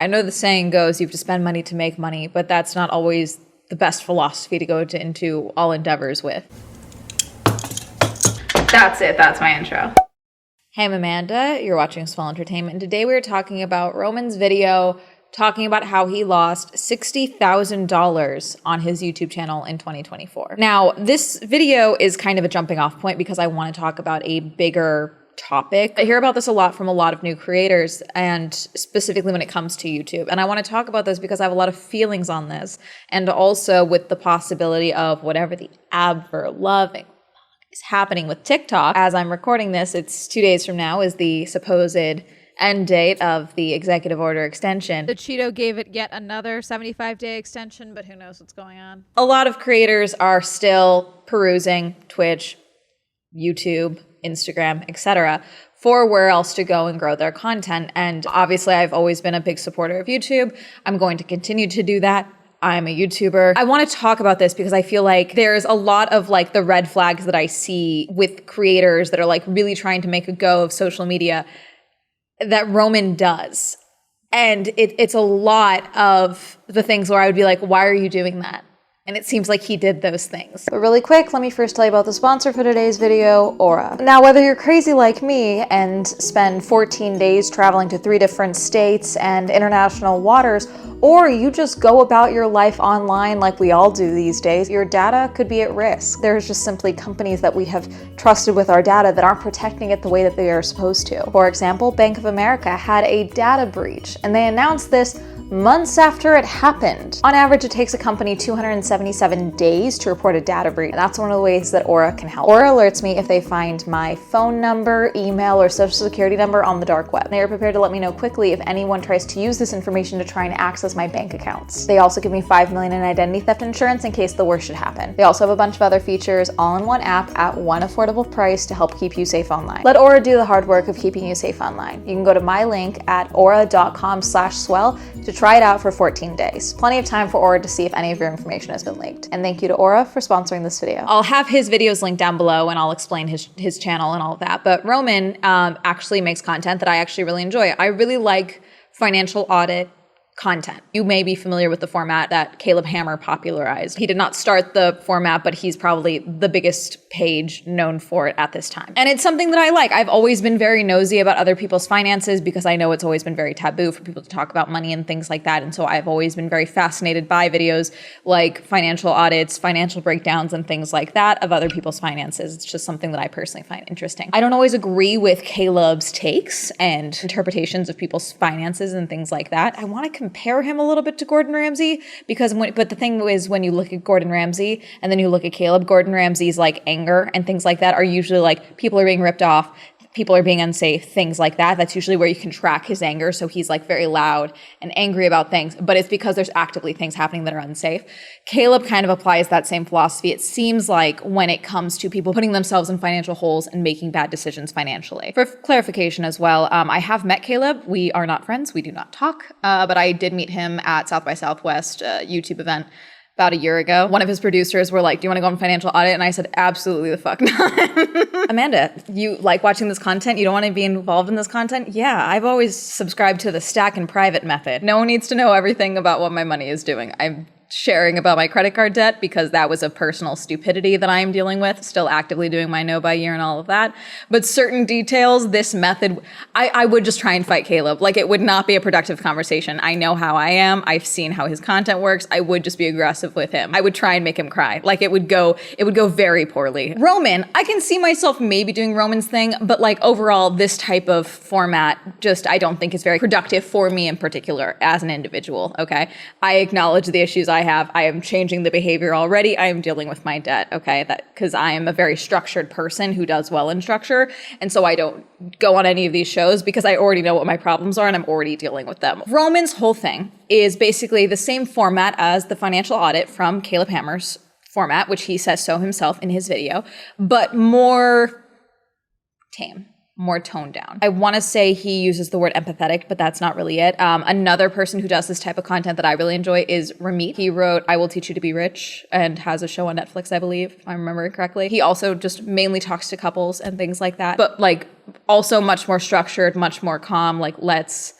I know the saying goes, you have to spend money to make money, but that's not always the best philosophy to go into all endeavors with. That's it. That's my intro. Hey, I'm Amanda. You're watching Swell Entertainment. And today we're talking about Romain's video talking about how he lost $60,000 on his YouTube channel in 2024. Now, this video is kind of a jumping off point because I want to talk about a bigger topic. I hear about this a lot from a lot of new creators, and specifically when it comes to YouTube. And I want to talk about this because I have a lot of feelings on this, and also with the possibility of whatever the ever-loving is happening with TikTok. As I'm recording this, it's 2 days from now is the supposed end date of the executive order extension. The Cheeto gave it yet another 75-day extension, but who knows what's going on. A lot of creators are still perusing Twitch, YouTube, Instagram, etc. for where else to go and grow their content. And obviously, I've always been a big supporter of YouTube. I'm going to continue to do that. I'm a YouTuber. I want to talk about this because I feel like there's a lot of like the red flags that I see with creators that are like really trying to make a go of social media that Romain does. And it's a lot of the things where I would be like, why are you doing that? And it seems like he did those things. But really quick, let me first tell you about the sponsor for today's video, Aura. Now, whether you're crazy like me and spend 14 days traveling to 3 different states and international waters, or you just go about your life online like we all do these days, your data could be at risk. There's just simply companies that we have trusted with our data that aren't protecting it the way that they are supposed to. For example, Bank of America had a data breach, and they announced this months after it happened. On average, it takes a company 277 days to report a data breach. And that's one of the ways that Aura can help. Aura alerts me if they find my phone number, email, or social security number on the dark web. They are prepared to let me know quickly if anyone tries to use this information to try and access my bank accounts. They also give me $5 million in identity theft insurance in case the worst should happen. They also have a bunch of other features all in one app at one affordable price to help keep you safe online. Let Aura do the hard work of keeping you safe online. You can go to my link at aura.com/swell to try it out for 14 days. Plenty of time for Aura to see if any of your information has been leaked. And thank you to Aura for sponsoring this video. I'll have his videos linked down below and I'll explain his channel and all of that. But Romain actually makes content that I actually really enjoy. I really like financial audit content. You may be familiar with the format that Caleb Hammer popularized. He did not start the format, but he's probably the biggest page known for it at this time. And it's something that I like. I've always been very nosy about other people's finances because I know it's always been very taboo for people to talk about money and things like that. And so I've always been very fascinated by videos like financial audits, financial breakdowns, and things like that of other people's finances. It's just something that I personally find interesting. I don't always agree with Caleb's takes and interpretations of people's finances and things like that. I want to compare him a little bit to Gordon Ramsay because but the thing is, when you look at Gordon Ramsay and then you look at Caleb, Gordon Ramsay's like anger and things like that are usually like people are being ripped off, people are being unsafe, things like that. That's usually where you can track his anger. So he's like very loud and angry about things, but it's because there's actively things happening that are unsafe. Caleb kind of applies that same philosophy. It seems like when it comes to people putting themselves in financial holes and making bad decisions financially. For clarification as well, I have met Caleb. We are not friends. We do not talk, but I did meet him at South by Southwest YouTube event about a year ago. One of his producers were like, do you want to go on financial audit? And I said, absolutely the fuck not. Amanda, you like watching this content? You don't want to be involved in this content? Yeah, I've always subscribed to the stack and private method. No one needs to know everything about what my money is doing. I'm sharing about my credit card debt because that was a personal stupidity that I am dealing with, still actively doing my no buy year and all of that. But certain details, this method, I would just try and fight Caleb. Like, it would not be a productive conversation. I know how I am. I've seen how his content works. I would just be aggressive with him. I would try and make him cry. Like, it would go very poorly. Romain, I can see myself maybe doing Romain's thing, but like overall, this type of format just, I don't think is very productive for me in particular as an individual, okay? I acknowledge the issues I have. I am changing the behavior already. I am dealing with my debt, okay? Because I am a very structured person who does well in structure. And so I don't go on any of these shows because I already know what my problems are and I'm already dealing with them. Romain's whole thing is basically the same format as the financial audit from Caleb Hammer's format, which he says so himself in his video, but more tame. More toned down. I want to say he uses the word empathetic, but that's not really it. Another person who does this type of content that I really enjoy is Ramit. He wrote I Will Teach You to Be Rich and has a show on Netflix, I believe, if I remember it correctly. He also just mainly talks to couples and things like that, but like also much more structured, much more calm, like let's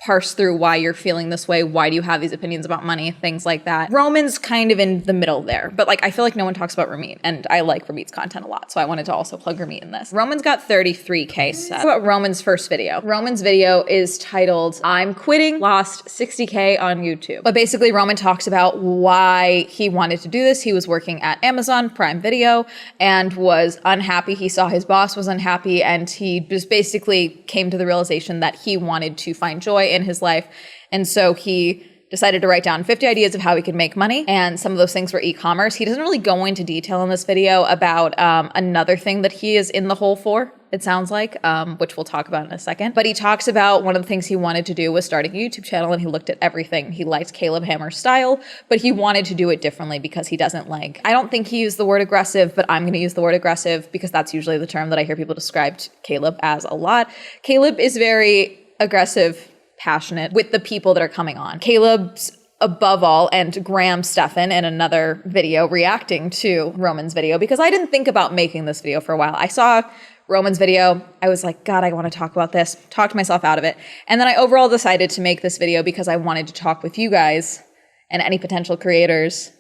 parse through why you're feeling this way. Why do you have these opinions about money? Things like that. Roman's kind of in the middle there, but like I feel like no one talks about Romain, and I like Romain's content a lot, so I wanted to also plug Romain in this. Roman's got 33K subs. About Roman's first video. Roman's video is titled "I'm Quitting, Lost 60K on YouTube." But basically Romain talks about why he wanted to do this. He was working at Amazon Prime Video and was unhappy. He saw his boss was unhappy, and he just basically came to the realization that he wanted to find joy in his life. And so he decided to write down 50 ideas of how he could make money. And some of those things were e-commerce. He doesn't really go into detail in this video about another thing that he is in the hole for, it sounds like, which we'll talk about in a second. But he talks about one of the things he wanted to do was starting a YouTube channel, and he looked at everything. He liked Caleb Hammer's style, but he wanted to do it differently because he doesn't like, I don't think he used the word aggressive, but I'm going to use the word aggressive because that's usually the term that I hear people describe Caleb as a lot. Caleb is very aggressive, passionate with the people that are coming on. Caleb's above all, and Graham Stephan in another video reacting to Roman's video, because I didn't think about making this video for a while. I saw Roman's video. I was like, God, I want to talk about this. Talked myself out of it. And then I overall decided to make this video because I wanted to talk with you guys and any potential creators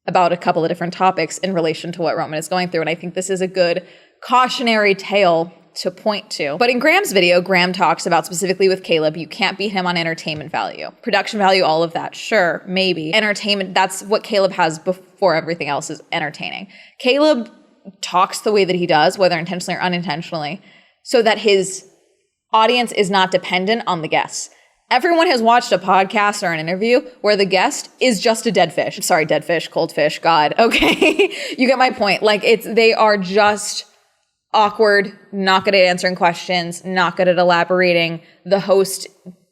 about a couple of different topics in relation to what Roman is going through. And I think this is a good cautionary tale to point to. But in Graham's video, Graham talks about specifically with Caleb, you can't beat him on entertainment value. Production value, all of that, sure, maybe. Entertainment, that's what Caleb has before everything else is entertaining. Caleb talks the way that he does, whether intentionally or unintentionally, so that his audience is not dependent on the guests. Everyone has watched a podcast or an interview where the guest is just a dead fish. Sorry, dead fish, cold fish, God, okay. You get my point. Like they are just awkward, not good at answering questions, not good at elaborating. The host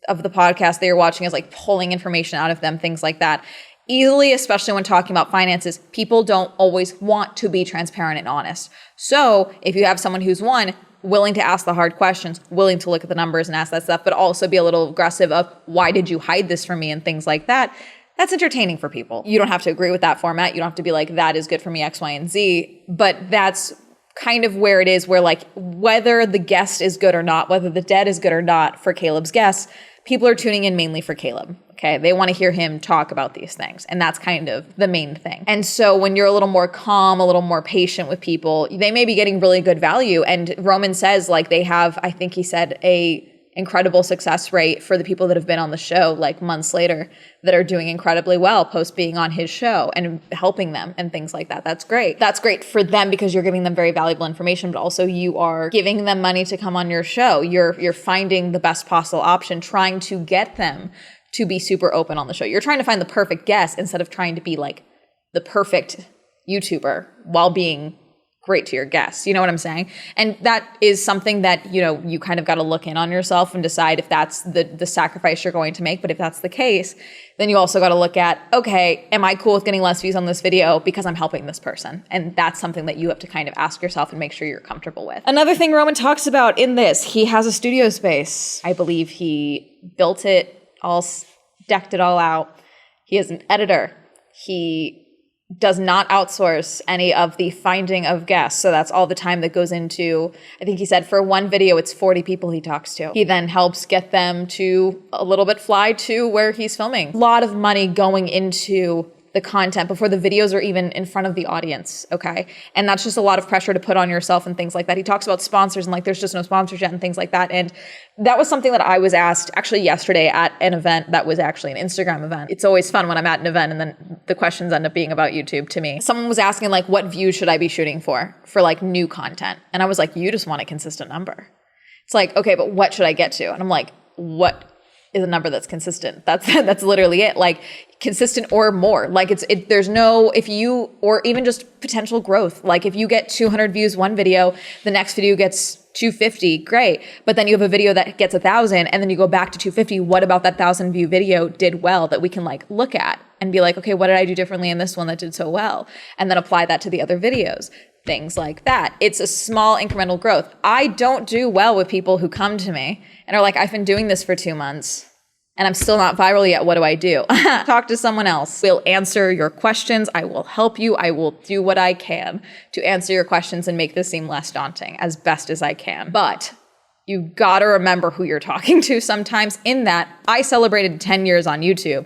of the podcast that you're watching is like pulling information out of them, things like that. Easily, especially when talking about finances, people don't always want to be transparent and honest. So if you have someone who's willing to ask the hard questions, willing to look at the numbers and ask that stuff, but also be a little aggressive of why did you hide this from me and things like that, that's entertaining for people. You don't have to agree with that format. You don't have to be like, that is good for me, X, Y, and Z, but that's kind of where it is, where like whether the guest is good or not, whether the dead is good or not for Caleb's guests, people are tuning in mainly for Caleb. Okay, they want to hear him talk about these things, and that's kind of the main thing. And so when you're a little more calm, a little more patient with people, they may be getting really good value. And Roman says like they have, I think he said, a incredible success rate for the people that have been on the show like months later that are doing incredibly well post being on his show and helping them and things like that. That's great. That's great for them because you're giving them very valuable information, but also you are giving them money to come on your show. You're finding the best possible option, trying to get them to be super open on the show. You're trying to find the perfect guest instead of trying to be like the perfect YouTuber while being great to your guests. You know what I'm saying? And that is something that, you kind of got to look in on yourself and decide if that's the sacrifice you're going to make. But if that's the case, then you also got to look at, okay, am I cool with getting less views on this video because I'm helping this person? And that's something that you have to kind of ask yourself and make sure you're comfortable with. Another thing Roman talks about in this, he has a studio space. I believe he built it, decked it all out. He is an editor. He does not outsource any of the finding of guests. So that's all the time that goes into, I think he said for one video, it's 40 people he talks to. He then helps get them to a little bit fly to where he's filming. A lot of money going into the content before the videos are even in front of the audience, okay? And that's just a lot of pressure to put on yourself and things like that. He talks about sponsors and like there's just no sponsors yet and things like that. And that was something that I was asked actually yesterday at an event that was actually an Instagram event. It's always fun when I'm at an event and then the questions end up being about YouTube to me. Someone was asking like, what views should I be shooting for like new content? And I was like, you just want a consistent number. It's like, okay, but what should I get to? And I'm like, what is a number that's consistent? That's literally it. Like consistent or more. Like there's no, if you, or even just potential growth. Like if you get 200 views one video, the next video gets 250, great. But then you have a video that gets 1,000 and then you go back to 250. What about that 1,000 view video did well that we can like look at and be like, okay, what did I do differently in this one that did so well? And then apply that to the other videos. Things like that. It's a small incremental growth. I don't do well with people who come to me and are like, I've been doing this for 2 months and I'm still not viral yet. What do I do? Talk to someone else. We'll answer your questions. I will help you. I will do what I can to answer your questions and make this seem less daunting as best as I can. But You gotta remember who you're talking to sometimes. In that, I celebrated 10 years on YouTube,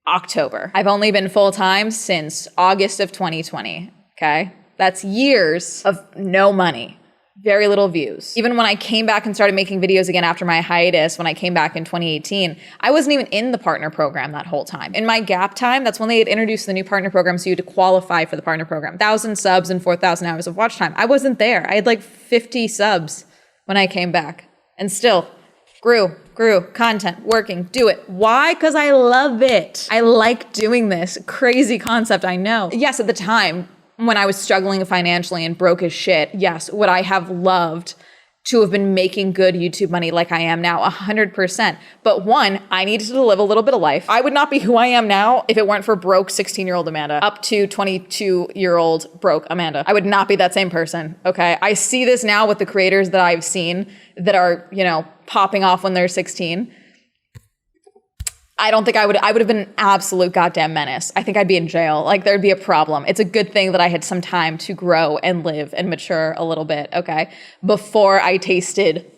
October. I've only been full-time since August of 2020, okay? That's years of no money. Very little views. Even when I came back and started making videos again after my hiatus, when I came back in 2018, I wasn't even in the partner program that whole time. In my gap time, that's when they had introduced the new partner program, so you had to qualify for the partner program. 1,000 subs and 4,000 hours of watch time. I wasn't there. I had like 50 subs when I came back. And still, grew, content, working, do it. Why? Because I love it. I like doing this. Crazy concept, I know. Yes, at the time, when I was struggling financially and broke as shit, yes, would I have loved to have been making good YouTube money like I am now? 100%. But one, I needed to live a little bit of life. I would not be who I am now if it weren't for broke 16-year-old Amanda up to 22-year-old broke Amanda. I would not be that same person, okay? I see this now with the creators that I've seen that are, popping off when they're 16. I don't think I would have been an absolute goddamn menace. I think I'd be in jail. Like, there'd be a problem. It's a good thing that I had some time to grow and live and mature a little bit, okay? Before I tasted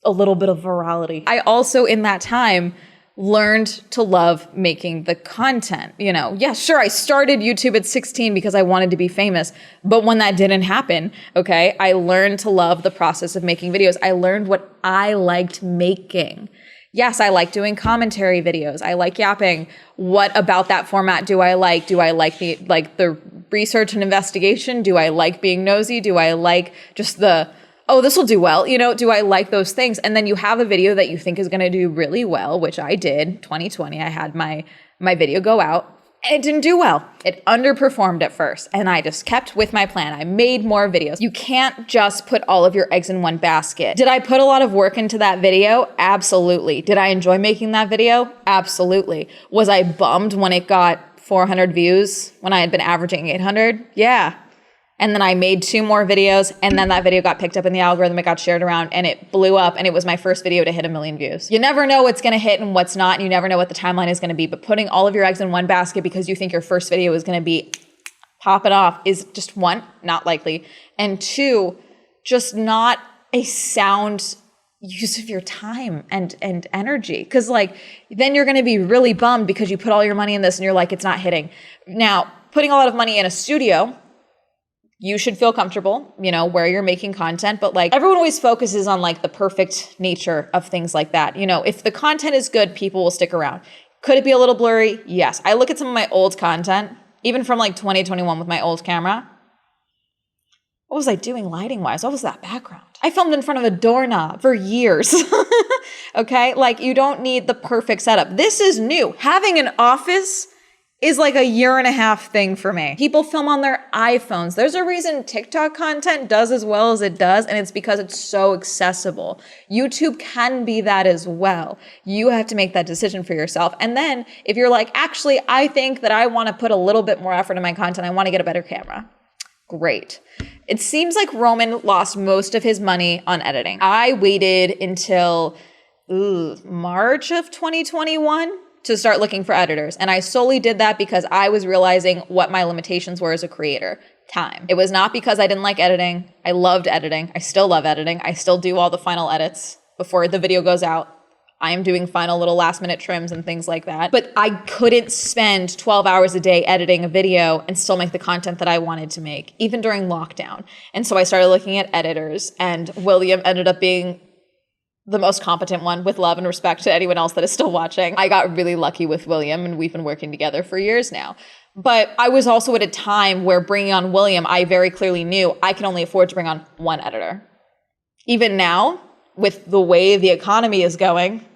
a little bit of virality. I also, in that time, learned to love making the content. Yeah, sure, I started YouTube at 16 because I wanted to be famous. But when that didn't happen, okay, I learned to love the process of making videos. I learned what I liked making. Yes, I like doing commentary videos. I like yapping. What about that format do I like? Do I like the research and investigation? Do I like being nosy? Do I like just this will do well? Do I like those things? And then you have a video that you think is going to do really well, which I did. 2020, I had my video go out. And it didn't do well. It underperformed at first. And I just kept with my plan. I made more videos. You can't just put all of your eggs in one basket. Did I put a lot of work into that video? Absolutely. Did I enjoy making that video? Absolutely. Was I bummed when it got 400 views when I had been averaging 800? Yeah. And then I made 2 more videos, and then that video got picked up in the algorithm, it got shared around, and it blew up, and it was my first video to hit 1 million views. You never know what's gonna hit and what's not, and you never know what the timeline is gonna be, but putting all of your eggs in one basket because you think your first video is gonna be popping off is just, 1, not likely, and 2, just not a sound use of your time and energy. Because then you're gonna be really bummed because you put all your money in this and you're like, it's not hitting. Now, putting a lot of money in a studio, you should feel comfortable, where you're making content, but everyone always focuses on the perfect nature of things like that. If the content is good, people will stick around. Could it be a little blurry? Yes. I look at some of my old content, even from 2021 with my old camera. What was I doing lighting wise? What was that background? I filmed in front of a doorknob for years. Okay. You don't need the perfect setup. This is new. Having an office is a 1.5 year thing for me. People film on their iPhones. There's a reason TikTok content does as well as it does, and it's because it's so accessible. YouTube can be that as well. You have to make that decision for yourself. And then if you're actually, I think that I want to put a little bit more effort in my content, I want to get a better camera. Great. It seems like Roman lost most of his money on editing. I waited until March of 2021 to start looking for editors. And I solely did that because I was realizing what my limitations were as a creator. Time. It was not because I didn't like editing. I loved editing. I still love editing. I still do all the final edits before the video goes out. I am doing final little last minute trims and things like that. But I couldn't spend 12 hours a day editing a video and still make the content that I wanted to make, even during lockdown. And so I started looking at editors, and William ended up being the most competent one, with love and respect to anyone else that is still watching. I got really lucky with William, and we've been working together for years now. But I was also at a time where bringing on William, I very clearly knew I can only afford to bring on one editor. Even now, with the way the economy is going,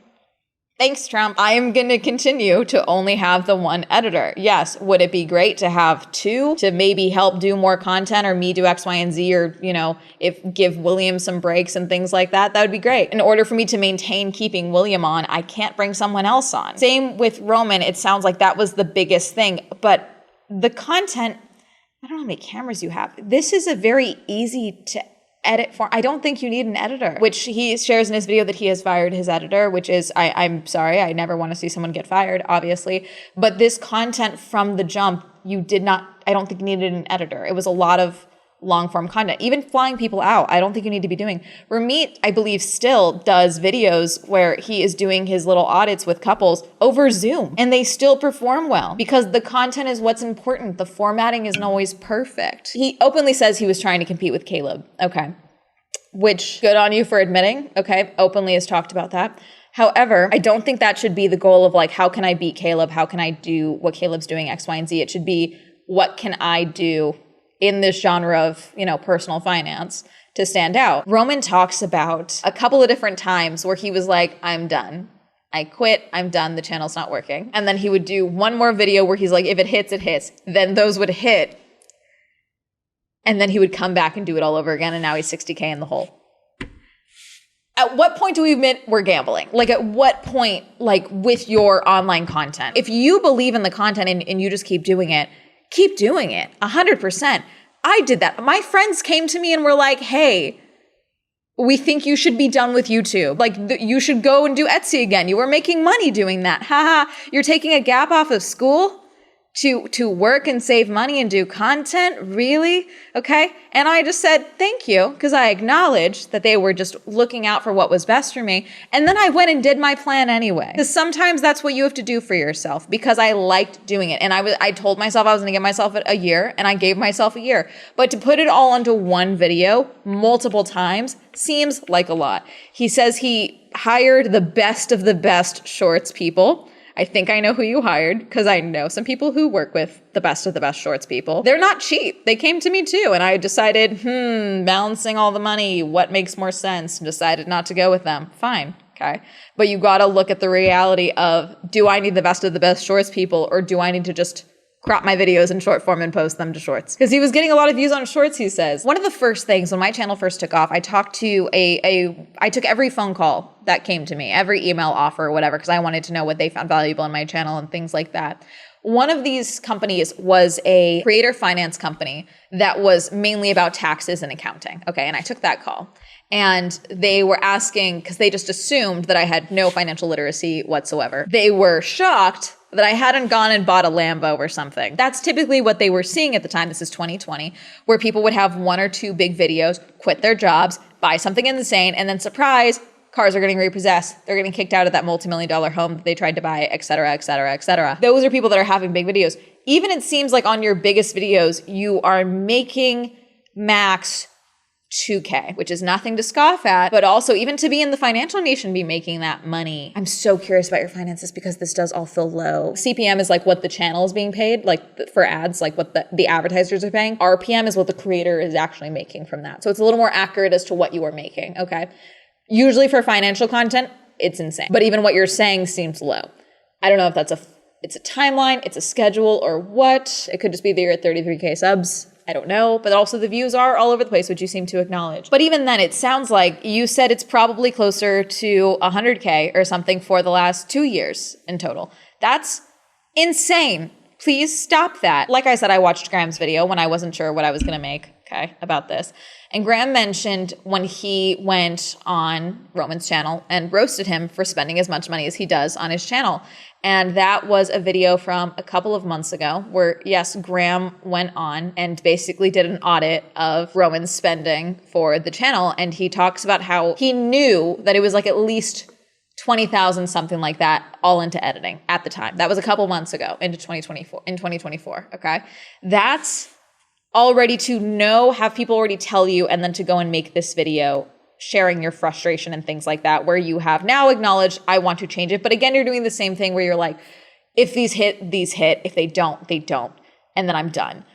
thanks, Trump, I am going to continue to only have the one editor. Yes, would it be great to have 2 to maybe help do more content, or me do X, Y, and Z, or, give William some breaks and things like that? That would be great. In order for me to maintain keeping William on, I can't bring someone else on. Same with Roman. It sounds like that was the biggest thing, but the content, I don't know how many cameras you have. This is a very easy to edit for. I don't think you need an editor, which he shares in his video that he has fired his editor, which is, I'm sorry, I never want to see someone get fired, obviously. But this content from the jump, I don't think you needed an editor. It was a lot of long form content, even flying people out. I don't think you need to be doing. Ramit, I believe, still does videos where he is doing his little audits with couples over Zoom, and they still perform well because the content is what's important. The formatting isn't always perfect. He openly says he was trying to compete with Caleb. Okay. Which, good on you for admitting. Okay. Openly has talked about that. However, I don't think that should be the goal of like, how can I beat Caleb? How can I do what Caleb's doing, X, Y, and Z? It should be, what can I do in this genre of, personal finance to stand out? Roman talks about a couple of different times where he was like, I'm done. I quit. I'm done. The channel's not working. And then he would do one more video where he's like, if it hits, it hits. Then those would hit. And then he would come back and do it all over again. And now he's 60K in the hole. At what point do we admit we're gambling? Like at what point, like with your online content? If you believe in the content and you just keep doing it, keep doing it 100%. I did that. My friends came to me and were like, hey, we think you should be done with YouTube. Like you should go and do Etsy again. You were making money doing that. Haha. You're taking a gap off of school to work and save money and do content? Really? Okay. And I just said, thank you, because I acknowledged that they were just looking out for what was best for me. And then I went and did my plan anyway. Because sometimes that's what you have to do for yourself, because I liked doing it. And I told myself I was going to give myself a year, and I gave myself a year. But to put it all onto one video multiple times seems like a lot. He says he hired the best of the best shorts people. I think I know who you hired, because I know some people who work with the best of the best shorts people. They're not cheap. They came to me too. And I decided, balancing all the money, what makes more sense? And decided not to go with them. Fine. Okay. But you got to look at the reality of, do I need the best of the best shorts people, or do I need to just crop my videos in short form and post them to shorts? Because he was getting a lot of views on shorts, he says. One of the first things when my channel first took off, I talked to I took every phone call that came to me, every email offer or whatever, because I wanted to know what they found valuable in my channel and things like that. One of these companies was a creator finance company that was mainly about taxes and accounting. Okay, and I took that call. And they were asking, because they just assumed that I had no financial literacy whatsoever. They were shocked that I hadn't gone and bought a Lambo or something. That's typically what they were seeing at the time. This is 2020, where people would have one or two big videos, quit their jobs, buy something insane, and then surprise, cars are getting repossessed. They're getting kicked out of that multi-million-dollar home that they tried to buy, et cetera, et cetera, et cetera. Those are people that are having big videos. Even it seems like on your biggest videos, you are making max 2K, which is nothing to scoff at, but also even to be in the financial nation, be making that money. I'm so curious about your finances, because this does all feel low. CPM is like what the channel is being paid, like for ads, like what the advertisers are paying. RPM is what the creator is actually making from that. So it's a little more accurate as to what you are making, okay? Usually for financial content, it's insane. But even what you're saying seems low. I don't know if it's a timeline, it's a schedule, or what. It could just be that you're at 33K subs. I don't know, but also the views are all over the place, which you seem to acknowledge. But even then, it sounds like you said it's probably closer to 100K or something for the last 2 years in total. That's insane. Please stop that. Like I said, I watched Graham's video when I wasn't sure what I was going to make, about this. And Graham mentioned when he went on Roman's channel and roasted him for spending as much money as he does on his channel. And that was a video from a couple of months ago where, yes, Graham went on and basically did an audit of Roman's spending for the channel. And he talks about how he knew that it was like at least 20,000, something like that, all into editing at the time. That was a couple months ago into 2024. Okay. That's already to know, have people already tell you, and then to go and make this video sharing your frustration and things like that, where you have now acknowledged, I want to change it. But again, you're doing the same thing where you're like, if these hit, these hit. If they don't, they don't. And then I'm done.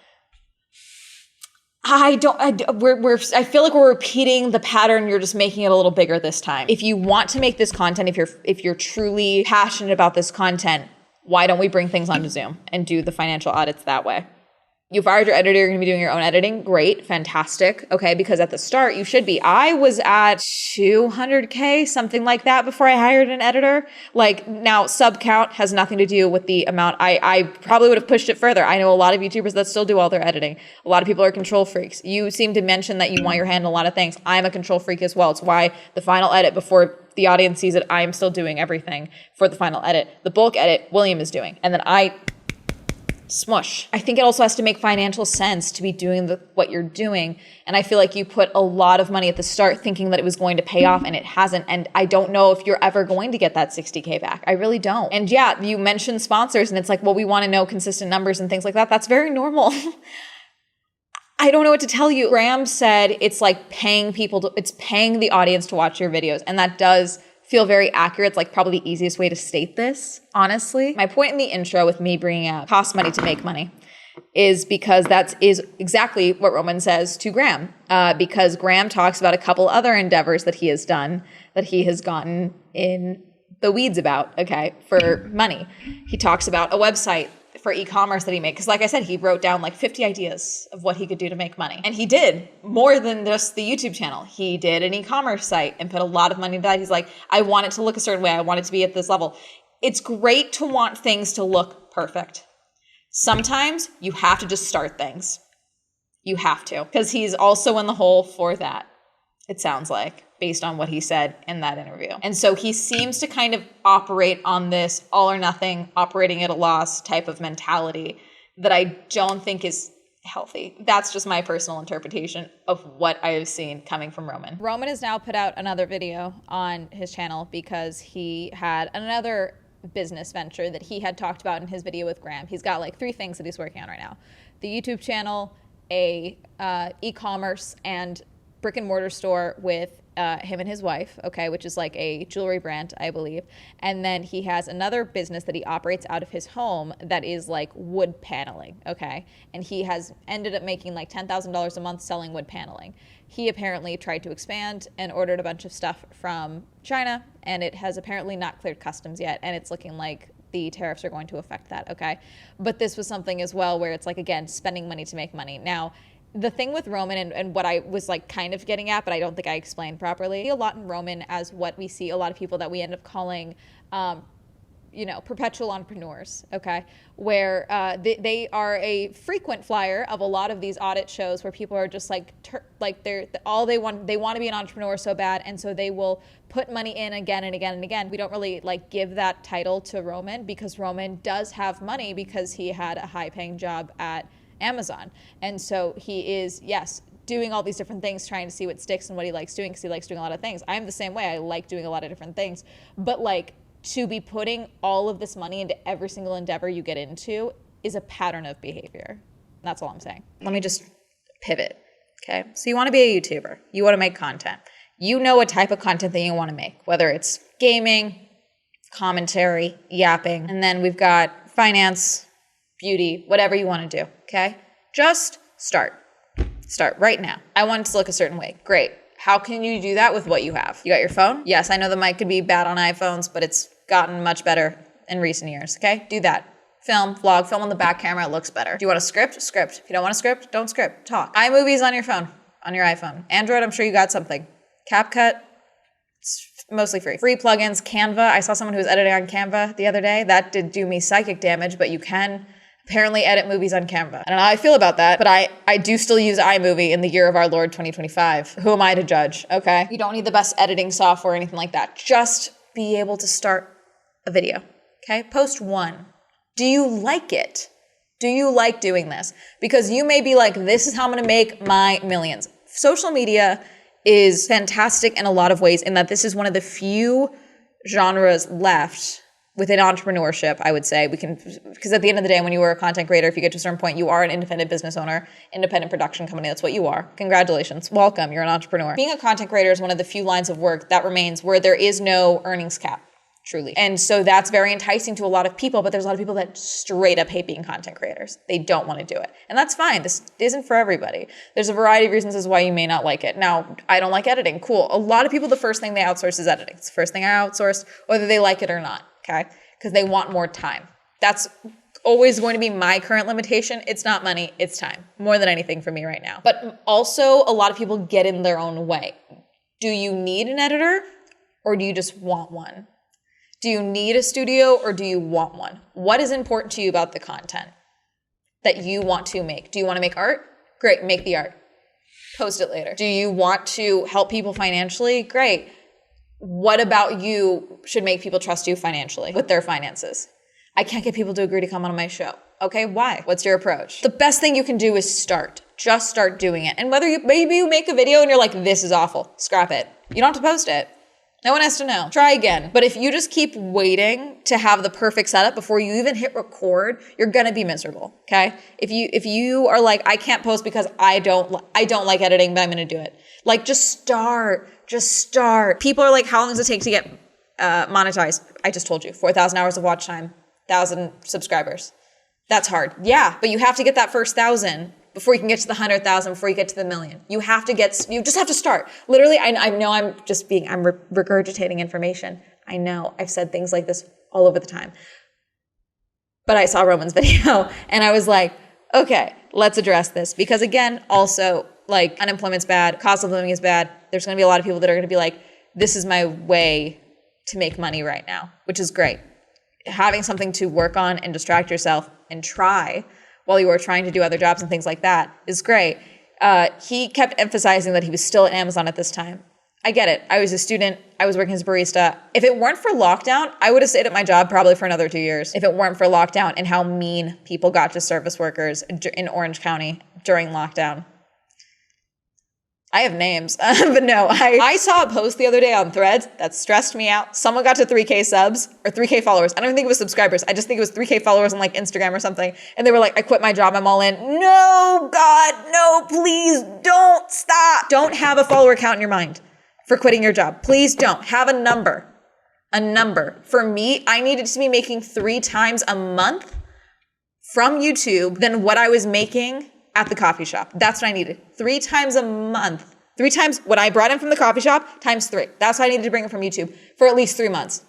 I feel like we're repeating the pattern. You're just making it a little bigger this time. If you want to make this content, if you're truly passionate about this content, why don't we bring things onto Zoom and do the financial audits that way? You fired your editor, you're going to be doing your own editing. Great, fantastic. Okay, because at the start you should be. I was at 200K, something like that, before I hired an editor. Like, now sub count has nothing to do with the amount. I probably would have pushed it further. I know a lot of YouTubers that still do all their editing. A lot of people are control freaks. You seem to mention that you want your hand in a lot of things. I'm a control freak as well. It's why the final edit, before the audience sees it, I am still doing everything for the final edit. The bulk edit, William is doing. And then I smush. I think it also has to make financial sense to be doing what you're doing. And I feel like you put a lot of money at the start thinking that it was going to pay off, and it hasn't. And I don't know if you're ever going to get that 60K back. I really don't. And yeah, you mentioned sponsors, and it's like, well, we want to know consistent numbers and things like that. That's very normal. I don't know what to tell you. Graham said it's like paying it's paying the audience to watch your videos. And that does feel very accurate. It's like probably the easiest way to state this, honestly. My point in the intro with me bringing up cost money to make money is because that is exactly what Romain says to Graham. Because Graham talks about a couple other endeavors that he has done that he has gotten in the weeds about, okay, for money. He talks about a website for e-commerce that he made. Because like I said, he wrote down like 50 ideas of what he could do to make money. And he did more than just the YouTube channel. He did an e-commerce site and put a lot of money into that. He's like, I want it to look a certain way. I want it to be at this level. It's great to want things to look perfect. Sometimes you have to just start things. You have to. Because he's also in the hole for that, it sounds like, based on what he said in that interview. And so he seems to kind of operate on this all or nothing, operating at a loss type of mentality that I don't think is healthy. That's just my personal interpretation of what I have seen coming from Romain. Romain has now put out another video on his channel because he had another business venture that he had talked about in his video with Graham. He's got like 3 things that he's working on right now: the YouTube channel, a e-commerce and brick and mortar store with him and his wife, okay, which is like a jewelry brand, I believe. And then he has another business that he operates out of his home that is like wood paneling, okay? And he has ended up making like $10,000 a month selling wood paneling. He apparently tried to expand and ordered a bunch of stuff from China, and it has apparently not cleared customs yet, and it's looking like the tariffs are going to affect that, okay? But this was something as well where it's like, again, spending money to make money. Now, the thing with Romain and what I was like kind of getting at, but I don't think I explained properly, a lot in Romain as what we see a lot of people that we end up calling, perpetual entrepreneurs, okay? Where they are a frequent flyer of a lot of these audit shows where people are just they want to be an entrepreneur so bad, and so they will put money in again and again and again. We don't really like give that title to Romain because Romain does have money because he had a high-paying job at Amazon. And so he is, yes, doing all these different things, trying to see what sticks and what he likes doing because he likes doing a lot of things. I'm the same way. I like doing a lot of different things. But like to be putting all of this money into every single endeavor you get into is a pattern of behavior. That's all I'm saying. Let me just pivot, okay? So you want to be a YouTuber. You want to make content. You know what type of content that you want to make, whether it's gaming, commentary, yapping, and then we've got finance, beauty, whatever you want to do, okay? Just start. Start right now. I want it to look a certain way. Great. How can you do that with what you have? You got your phone? Yes, I know the mic could be bad on iPhones, but it's gotten much better in recent years, okay? Do that. Film, vlog, film on the back camera, it looks better. Do you want a script? Script. If you don't want a script, don't script. Talk. iMovie's on your phone, on your iPhone. Android, I'm sure you got something. CapCut, it's mostly free. Free plugins, Canva. I saw someone who was editing on Canva the other day. That did do me psychic damage, but you can apparently edit movies on Canva. I don't know how I feel about that, but I do still use iMovie in the year of our Lord 2025. Who am I to judge, okay? You don't need the best editing software or anything like that. Just be able to start a video, okay? Post one. Do you like it? Do you like doing this? Because you may be like, this is how I'm gonna make my millions. Social media is fantastic in a lot of ways in that this is one of the few genres left within entrepreneurship, I would say. Because at the end of the day, when you are a content creator, if you get to a certain point, you are an independent business owner, independent production company. That's what you are. Congratulations. Welcome. You're an entrepreneur. Being a content creator is one of the few lines of work that remains where there is no earnings cap, truly. And so that's very enticing to a lot of people, but there's a lot of people that straight up hate being content creators. They don't want to do it. And that's fine. This isn't for everybody. There's a variety of reasons as why you may not like it. Now, I don't like editing. Cool. A lot of people, the first thing they outsource is editing. It's the first thing I outsource, whether they like it or not. Okay? Because they want more time. That's always going to be my current limitation. It's not money, it's time. More than anything for me right now. But also, a lot of people get in their own way. Do you need an editor or do you just want one? Do you need a studio or do you want one? What is important to you about the content that you want to make? Do you want to make art? Great, make the art. Post it later. Do you want to help people financially? Great. What about you should make people trust you financially with their finances? I can't get people to agree to come on my show. Okay, why? What's your approach? The best thing you can do is start. Just start doing it. And maybe you make a video and you're like, this is awful, scrap it. You don't have to post it. No one has to know. Try again. But if you just keep waiting to have the perfect setup before you even hit record, you're gonna be miserable, okay? If you are like, I can't post because I don't like editing, but I'm gonna do it. Like, just start. People are like, how long does it take to get monetized? I just told you, 4,000 hours of watch time, 1,000 subscribers. That's hard. Yeah, but you have to get that first 1,000 before you can get to the 100,000, before you get to the million. You just have to start. Literally, I know I'm regurgitating information. I know I've said things like this all over the time. But I saw Roman's video and I was like, okay, let's address this. Because again, also, like, unemployment's bad, cost of living is bad. There's gonna be a lot of people that are gonna be like, this is my way to make money right now, which is great. Having something to work on and distract yourself and try while you were trying to do other jobs and things like that is great. He kept emphasizing that he was still at Amazon at this time. I get it. I was a student. I was working as a barista. If it weren't for lockdown, I would have stayed at my job probably for another 2 years. If it weren't for lockdown and how mean people got to service workers in Orange County during lockdown. I have names, but no, I saw a post the other day on Threads that stressed me out. Someone got to 3K subs or 3K followers. I don't even think it was subscribers. I just think it was 3K followers on like Instagram or something. And they were like, I quit my job. I'm all in. No, God, no, please don't stop. Don't have a follower count in your mind for quitting your job. Please don't. Have a number. For me, I needed to be making 3 times a month from YouTube than what I was making at the coffee shop. That's what I needed. 3 times a month. 3 times what I brought in from the coffee shop times 3. That's what I needed to bring in from YouTube for at least 3 months.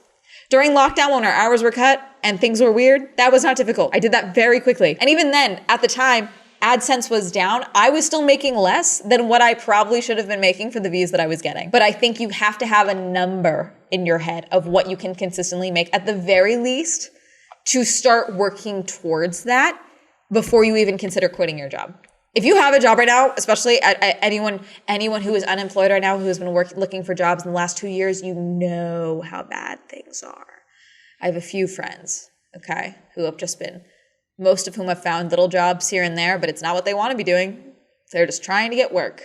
During lockdown, when our hours were cut and things were weird, that was not difficult. I did that very quickly. And even then, at the time, AdSense was down. I was still making less than what I probably should have been making for the views that I was getting. But I think you have to have a number in your head of what you can consistently make at the very least to start working towards that before you even consider quitting your job. If you have a job right now, especially anyone who is unemployed right now, who has been looking for jobs in the last 2 years, you know how bad things are. I have a few friends, okay, who have just been, most of whom have found little jobs here and there, but it's not what they want to be doing. They're just trying to get work.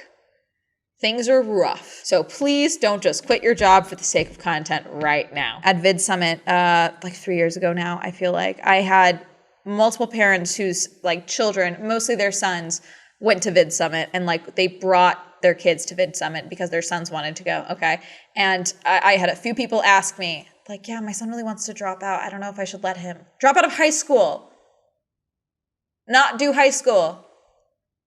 Things are rough. So please don't just quit your job for the sake of content right now. At Vid Summit, like 3 years ago now, I feel like, I had multiple parents whose like children, mostly their sons, went to Vid Summit and like they brought their kids to Vid Summit because their sons wanted to go, okay? And I had a few people ask me, like, yeah, my son really wants to drop out. I don't know if I should let him drop out of high school. Not do high school.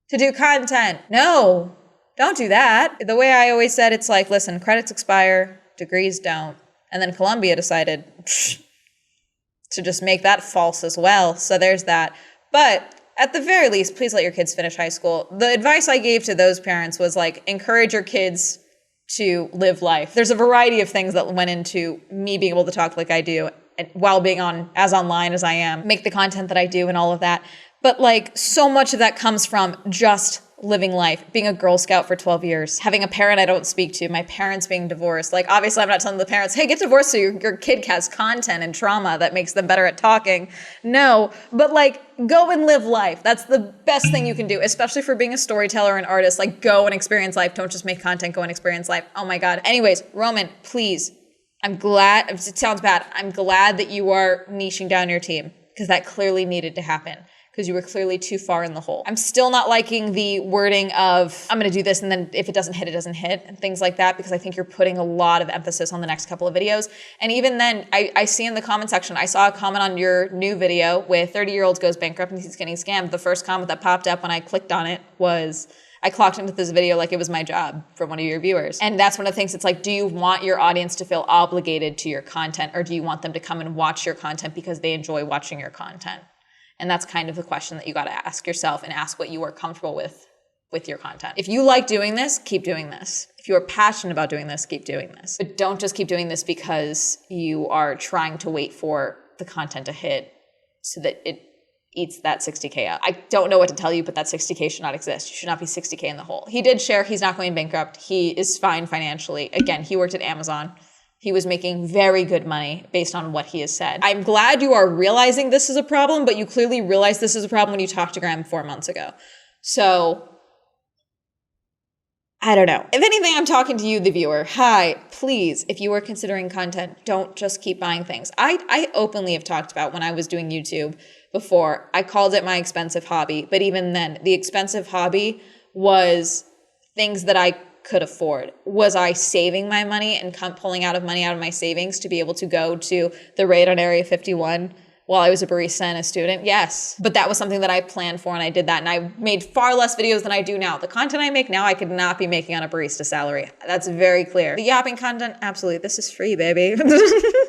To do content. No, don't do that. The way I always said, it's like, listen, credits expire, degrees don't. And then Columbia decided to just make that false as well. So there's that. But at the very least, please let your kids finish high school. The advice I gave to those parents was like, encourage your kids to live life. There's a variety of things that went into me being able to talk like I do while being as online as I am, make the content that I do and all of that. But like so much of that comes from just living life, being a Girl Scout for 12 years, having a parent I don't speak to, my parents being divorced. Like, obviously I'm not telling the parents, hey, get divorced so your kid has content and trauma that makes them better at talking. No, but like, go and live life. That's the best thing you can do, especially for being a storyteller and artist. Like, go and experience life. Don't just make content, go and experience life. Oh my God. Anyways, Roman, please, I'm glad, it sounds bad, I'm glad that you are niching down your team because that clearly needed to happen. Because you were clearly too far in the hole. I'm still not liking the wording of, I'm gonna do this and then if it doesn't hit, it doesn't hit, and things like that, because I think you're putting a lot of emphasis on the next couple of videos. And even then, I see in the comment section, I saw a comment on your new video with 30-year-olds goes bankrupt and he's getting scammed. The first comment that popped up when I clicked on it was, I clocked into this video like it was my job from one of your viewers. And that's one of the things, it's like, do you want your audience to feel obligated to your content, or do you want them to come and watch your content because they enjoy watching your content? And that's kind of the question that you got to ask yourself and ask what you are comfortable with your content. If you like doing this, keep doing this. If you are passionate about doing this, keep doing this. But don't just keep doing this because you are trying to wait for the content to hit so that it eats that 60K up. I don't know what to tell you, but that 60K should not exist. You should not be 60K in the hole. He did share he's not going bankrupt. He is fine financially. Again, he worked at Amazon. He was making very good money based on what he has said. I'm glad you are realizing this is a problem, but you clearly realized this is a problem when you talked to Graham 4 months ago. So I don't know. If anything, I'm talking to you, the viewer. Hi, please, if you are considering content, don't just keep buying things. I openly have talked about when I was doing YouTube before, I called it my expensive hobby. But even then, the expensive hobby was things that I could afford. Was I saving my money and pulling money out of my savings to be able to go to the raid on Area 51 while I was a barista and a student? Yes. But that was something that I planned for, and I did that. And I made far less videos than I do now. The content I make now, I could not be making on a barista salary. That's very clear. The yapping content, absolutely. This is free, baby.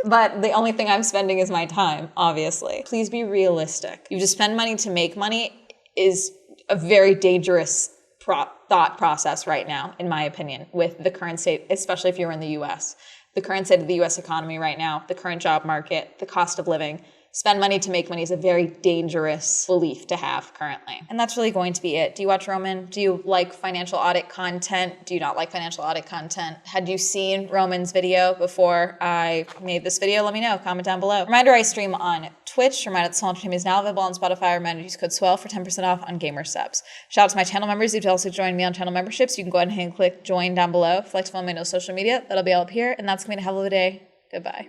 But the only thing I'm spending is my time, obviously. Please be realistic. You just spend money to make money is a very dangerous thought process right now, in my opinion, with the current state, especially if you're in the US. The current state of the US economy right now, the current job market, the cost of living. Spend money to make money is a very dangerous belief to have currently. And that's really going to be it. Do you watch Roman? Do you like financial audit content? Do you not like financial audit content? Had you seen Roman's video before I made this video? Let me know. Comment down below. Reminder, I stream on Twitch. Reminder that Swell Entertainment is now available on Spotify. Reminder, use code SWELL for 10% off on gamer subs. Shout out to my channel members who've also joined me on channel memberships. You can go ahead and click join down below. If you'd like to follow me on social media, that'll be all up here. And that's going to be a hell of a day. Goodbye.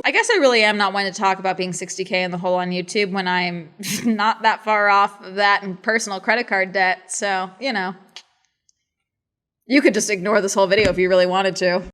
I guess I really am not one to talk about being 60K in the hole on YouTube when I'm not that far off of that and personal credit card debt. So, you know, you could just ignore this whole video if you really wanted to.